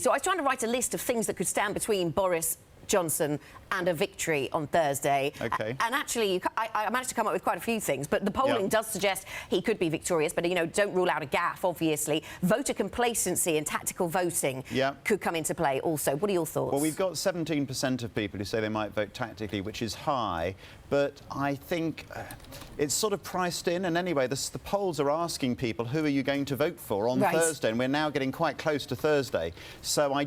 So I was trying to write a list of things that could stand between Boris Johnson and a victory on Thursday. Okay. And actually, I managed to come up with quite a few things, but the polling does suggest he could be victorious, but, you know, don't rule out a gaffe, obviously. Voter complacency and tactical voting could come into play also. What are your thoughts? Well, we've got 17% of people who say they might vote tactically, which is high, but I think it's sort of priced in. And anyway, the polls are asking people, who are you going to vote for on Thursday? And we're now getting quite close to Thursday. So I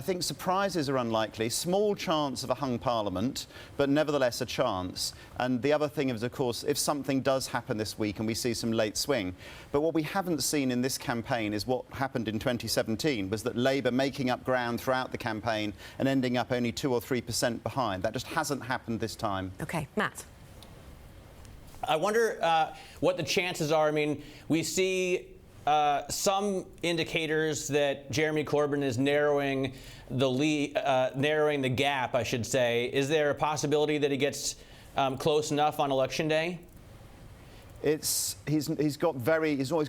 think surprises are unlikely. Small chance of a hung parliament, but nevertheless a chance. And the other thing is, of course, if something does happen this week and we see some late swing. But what we haven't seen in this campaign is what happened in 2017, was that Labour making up ground throughout the campaign and ending up only 2 or 3% behind. That just hasn't happened this time. OK, Matt. I wonder what the chances are. I mean, we see some indicators that Jeremy Corbyn is narrowing the gap, I should say. Is there a possibility that he gets close enough on Election Day? He's always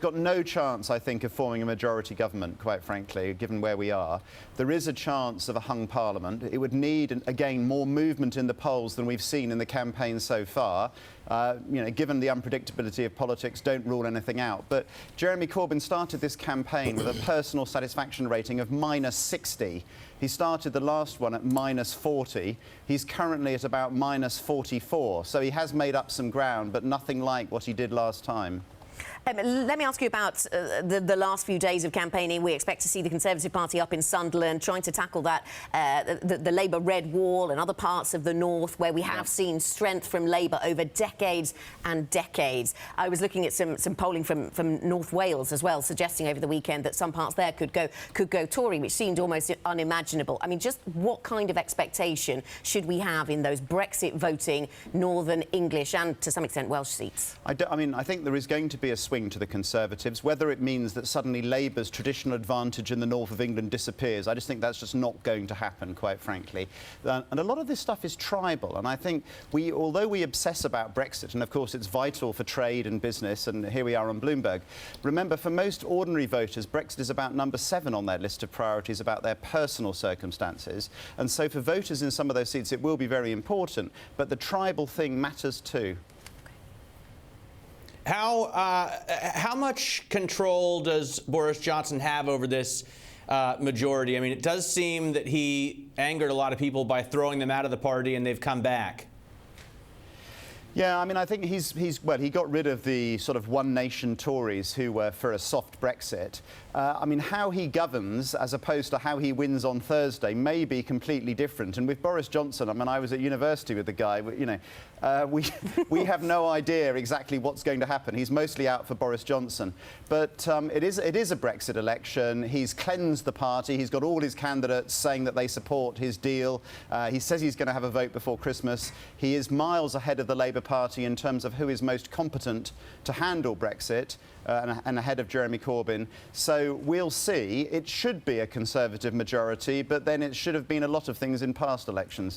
got no chance, I think, of forming a majority government, quite frankly, given where we are. There is a chance of a hung parliament. It would need, again, more movement in the polls than we've seen in the campaign so far. You know, given the unpredictability of politics, don't rule anything out. But Jeremy Corbyn started this campaign with a personal satisfaction rating of -60. He started the last one at -40. He's currently at about -44. So he has made up some ground, but nothing like what he did last time. Let me ask you about the last few days of campaigning. We expect to see the Conservative Party up in Sunderland trying to tackle that, the Labour red wall and other parts of the north where we have seen strength from Labour over decades and decades. I was looking at some polling from North Wales as well, suggesting over the weekend that some parts there could go Tory, which seemed almost unimaginable. I mean, just what kind of expectation should we have in those Brexit voting Northern English and, to some extent, Welsh seats? I think there is going to be a swing to the Conservatives. Whether it means that suddenly Labour's traditional advantage in the north of England disappears, I just think that's just not going to happen, quite frankly. And a lot of this stuff is tribal, and I think although we obsess about Brexit, and of course it's vital for trade and business, and here we are on Bloomberg, remember, for most ordinary voters, Brexit is about number 7 on their list of priorities, about their personal circumstances. And so for voters in some of those seats, it will be very important. But the tribal thing matters too. How much control does Boris Johnson have over this majority? I mean, it does seem that he angered a lot of people by throwing them out of the party, and they've come back. Yeah, I mean, I think he got rid of the sort of one nation Tories who were for a soft Brexit. I mean, how he governs as opposed to how he wins on Thursday may be completely different. And with Boris Johnson, I mean, I was at university with the guy. You know, we have no idea exactly what's going to happen. He's mostly out for Boris Johnson. But it is a Brexit election. He's cleansed the party. He's got all his candidates saying that they support his deal. He says he's going to have a vote before Christmas. He is miles ahead of the Labour Party in terms of who is most competent to handle Brexit, and ahead of Jeremy Corbyn. So we'll see. It should be a Conservative majority, but then it should have been a lot of things in past elections.